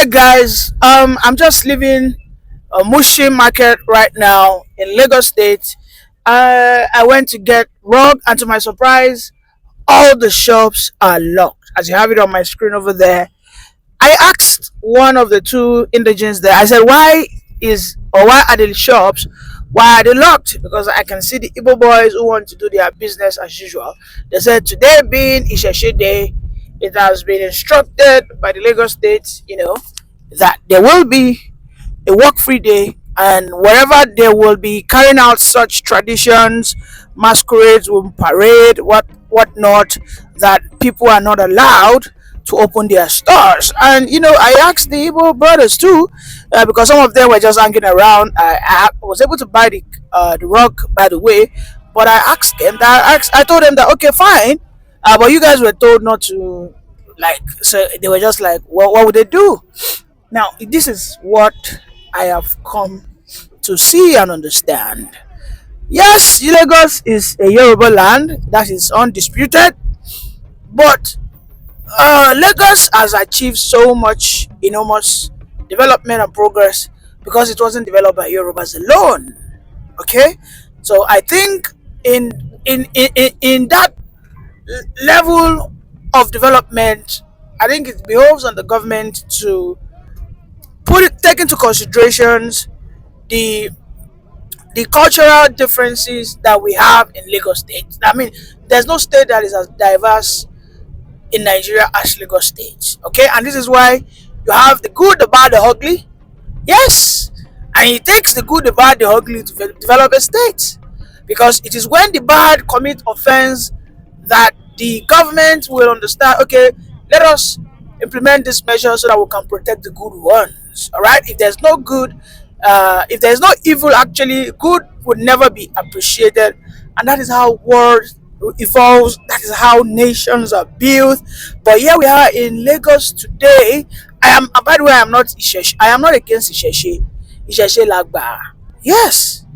Guys, I'm just leaving a Mushin market right now in Lagos State. I went to get rug, and to my surprise, all the shops are locked. As you have it on my screen over there, I asked one of the two indigents there. I said, why are the shops, why are they locked? Because I can see the Igbo boys who want to do their business as usual. They said today being Isese Day, it has been instructed by the Lagos State, that there will be a work-free day, and wherever they will be carrying out such traditions, masquerades, will parade, whatnot, that people are not allowed to open their stores. And I asked the Igbo brothers too, because some of them were just hanging around. I was able to buy the rug, by the way, but I told them that okay, fine, but you guys were told not to, like, so they were just like, well, what would they do? Now, this is what I have come to see and understand. Yes, Lagos is a Yoruba land, that is undisputed, but Lagos has achieved so much enormous development and progress because it wasn't developed by Yorubas alone. Okay, so I think in that level of development, I think it behoves on the government to take into considerations the the cultural differences that we have in Lagos State. I mean, there's no state that is as diverse in Nigeria as Lagos State. Okay, and this is why you have the good, the bad, the ugly. Yes, and it takes the good, the bad, the ugly to develop a state, because it is when the bad commit offense that the government will understand. Okay, let us implement this measure so that we can protect the good ones. All right. If there's no good, if there's no evil, actually, good would never be appreciated, and that is how world evolves. That is how nations are built. But here we are in Lagos today. By the way, I am not Isese. I am not against Isese. Isese Lagba. Yes.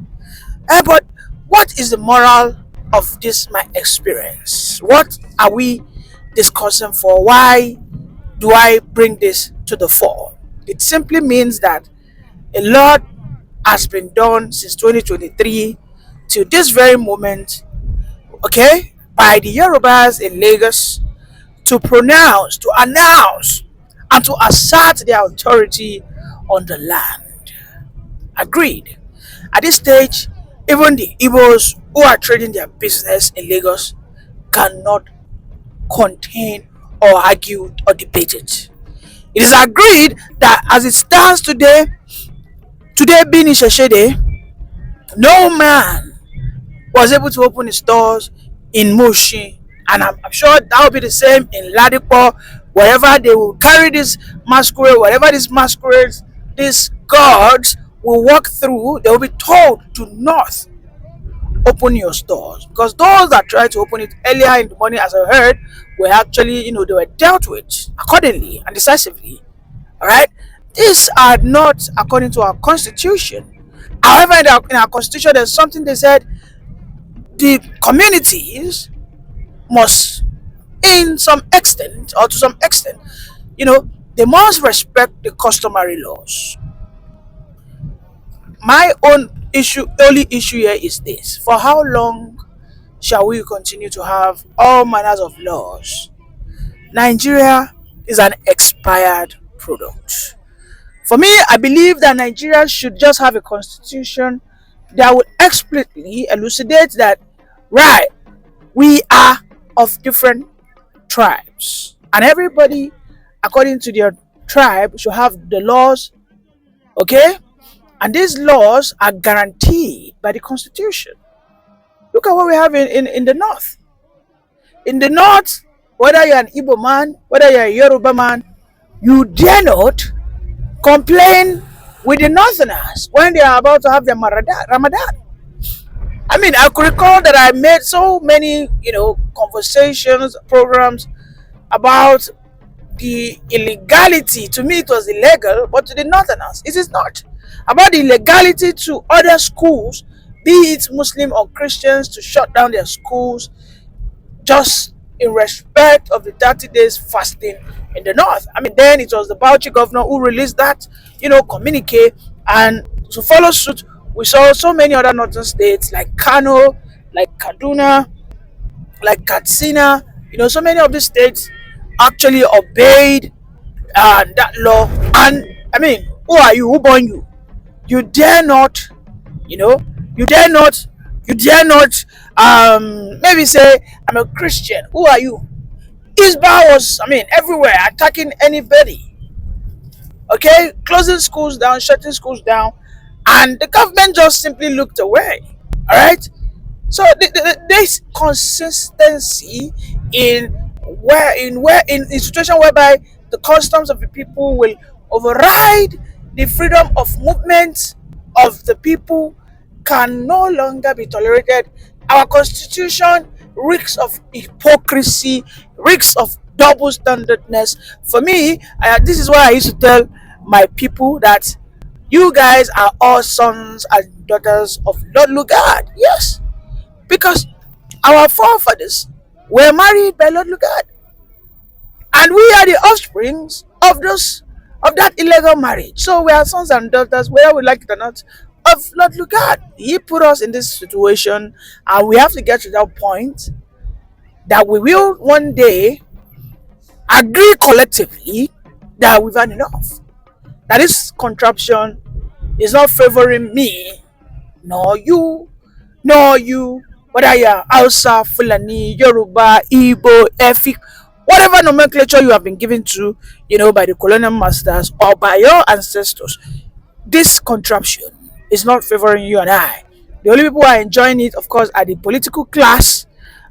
But what is the moral of this my experience? What are we discussing for? Why do I bring this to the fore? It simply means that a lot has been done since 2023 to this very moment, okay, by the Yorubas in Lagos to pronounce, to announce, and to assert their authority on the land. Agreed. At this stage, even the Igbos who are trading their business in Lagos cannot contain or argue or debate it. It is agreed that as it stands today, today being Isese Day, no man was able to open his stores in Mushin, and I'm sure that will be the same in Ladipo, wherever they will carry this masquerade, whatever this masquerades, these gods will walk through, they will be told to not open your stores, because those that tried to open it earlier in the morning, as I heard, were actually, they were dealt with accordingly and decisively. All right, these are not according to our constitution. However, in our constitution, there's something they said: the communities must, in some extent or to some extent, they must respect the customary laws. My only issue here is this: for how long shall we continue to have all manners of laws? Nigeria is an expired product. For me, I believe that Nigeria should just have a constitution that would explicitly elucidate that, right, we are of different tribes, and everybody, according to their tribe, should have the laws, okay? And these laws are guaranteed by the constitution. Look at what we have in the north. In the north, whether you're an Igbo man, whether you're a Yoruba man, you dare not complain with the northerners when they are about to have their Ramadan. I mean, I could recall that I made so many, conversations, programs about the illegality. To me, it was illegal, but to the northerners, it is not. About the illegality to other schools, be it Muslim or Christians, to shut down their schools just in respect of the 30 days fasting in the north. I mean, then it was the Bauchi governor who released that, communique, and to follow suit, we saw so many other northern states like Kano, like Kaduna, like Katsina. So many of these states actually obeyed that law. And I mean, who are you? Who born you? You dare not, you know, you dare not, you dare not, maybe say, I'm a Christian. Who are you? Isba was, I mean, everywhere attacking anybody. Okay, closing schools down, shutting schools down, and the government just simply looked away. All right. So this consistency in in a situation whereby the customs of the people will override the freedom of movement of the people can no longer be tolerated. Our constitution reeks of hypocrisy, reeks of double standardness. For me, this is why I used to tell my people that you guys are all sons and daughters of Lord Lugard. Yes, because our forefathers were married by Lord Lugard, and we are the offsprings of that illegal marriage. So we are sons and daughters, whether we like it or not, of Lord Lugard. He put us in this situation, and we have to get to that point that we will one day agree collectively that we've had enough. That this contraption is not favoring me, nor you, nor you, whether you're Hausa, Fulani, Yoruba, Igbo, Efik, whatever nomenclature you have been given to, by the colonial masters or by your ancestors. This contraption is not favoring you and I. The only people who are enjoying it, of course, are the political class,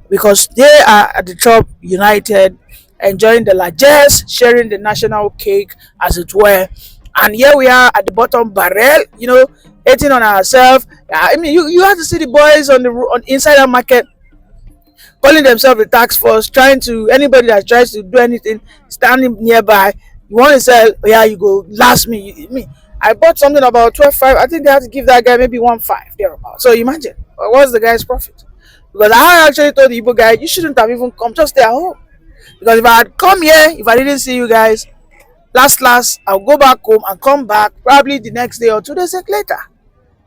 because they are at the top, united, enjoying the largesse, sharing the national cake, as it were. And here we are at the bottom barrel, hating on ourselves. I mean, you have to see the boys on inside the market calling themselves the tax force, trying to anybody that tries to do anything, standing nearby. You want to sell? Oh yeah, you go last me. I bought something about 12.5. I think they had to give that guy maybe 1.5 thereabout. So imagine what's the guy's profit? Because I actually told the Igbo guy, you shouldn't have even come, just stay at home. Because if I had come here, if I didn't see you guys, last, I'll go back home and come back probably the next day or 2 days later.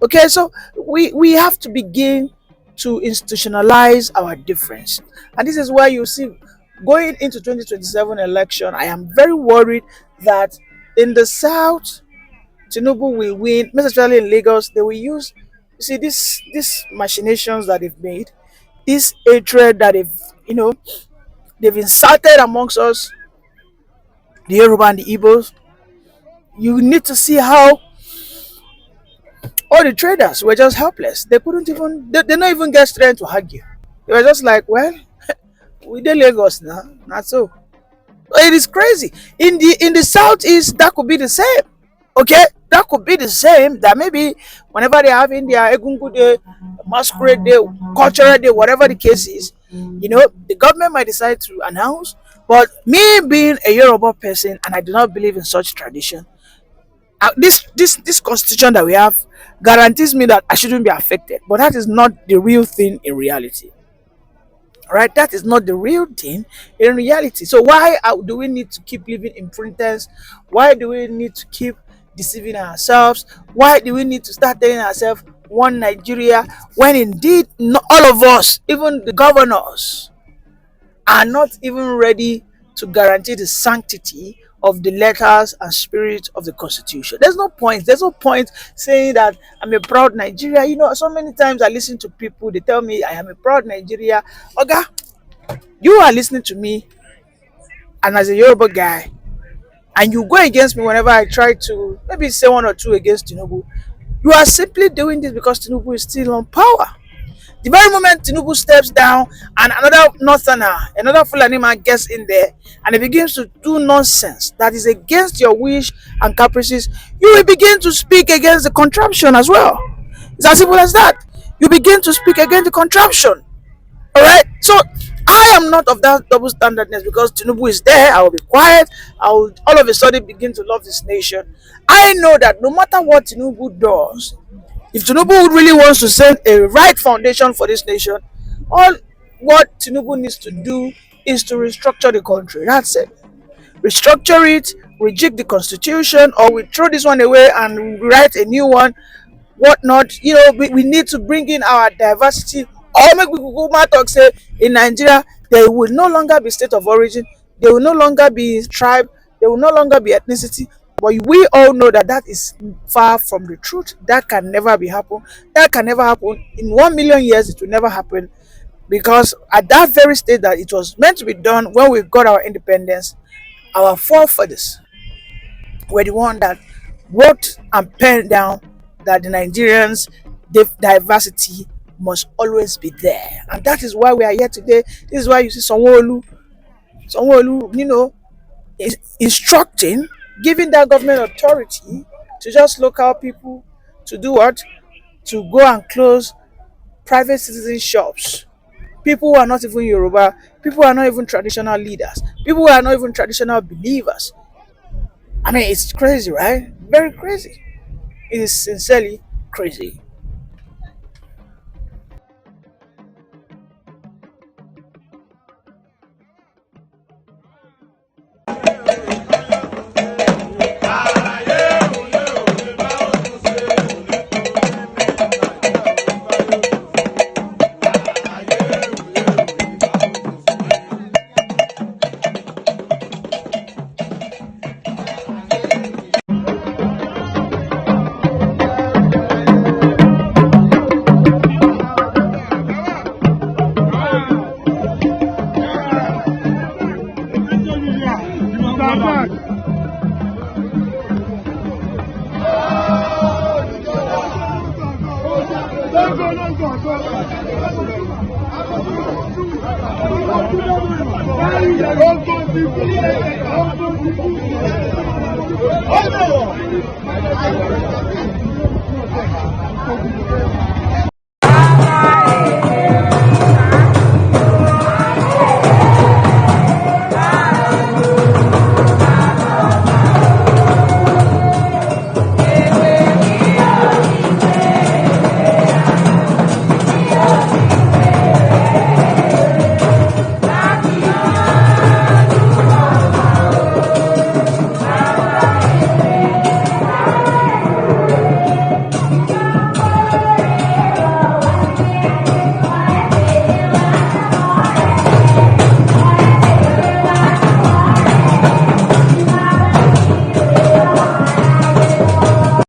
Okay, so we have to begin to institutionalize our difference, and this is why you see, going into 2027 election, I am very worried that in the south, Tinubu will win, especially in Lagos. They will use, you see, these machinations that they've made, this hatred that they've inserted amongst us, the Yoruba and the Igbos. You need to see how all the traders were just helpless. They couldn't even, they not even get strength to argue. They were just like, well, we did Lagos now, not so. It is crazy. In the southeast, that could be the same. Okay, that could be the same. That maybe whenever they have in their Egungun Day, masquerade day, cultural day, whatever the case is, the government might decide to announce. But me being a Yoruba person, and I do not believe in such tradition, this constitution that we have guarantees me that I shouldn't be affected. But that is not the real thing in reality. Right? That is not the real thing in reality. So why do we need to keep living in pretense? Why do we need to keep deceiving ourselves? Why do we need to start telling ourselves one Nigeria, when indeed not all of us, even the governors, are not even ready to guarantee the sanctity of the letters and spirit of the constitution? There's no point. There's no point saying that I'm a proud Nigeria. So many times I listen to people, they tell me I am a proud Nigeria. Oga, you are listening to me, and as a Yoruba guy, and you go against me whenever I try to maybe say one or two against Tinubu. You are simply doing this because Tinubu is still on power. The very moment Tinubu steps down and another northerner, another Fulani man gets in there and he begins to do nonsense that is against your wish and caprices, you will begin to speak against the contraption as well. It's as simple as that. You begin to speak against the contraption. Alright? So I am not of that double standardness. Because Tinubu is there, I will be quiet. I will all of a sudden begin to love this nation. I know that no matter what Tinubu does, if Tinubu really wants to set a right foundation for this nation, all what Tinubu needs to do is to restructure the country. That's it. Restructure it, reject the constitution, or we throw this one away and write a new one, whatnot. We need to bring in our diversity, or make people go mad talk say in Nigeria there will no longer be state of origin, there will no longer be tribe, there will no longer be ethnicity. But we all know that that is far from the truth. That can never be happen. That can never happen in 1 million years. It will never happen, because at that very state that it was meant to be done when we got our independence, our forefathers were the one that wrote and penned down that the Nigerians, the diversity must always be there, and that is why we are here today. This is why you see Sanwo-Olu, is instructing, giving that government authority to just local people to do what? To go and close private citizen shops. People who are not even Yoruba, people who are not even traditional leaders, people who are not even traditional believers. I mean, it's crazy, right? Very crazy. It is sincerely crazy. Oh, no!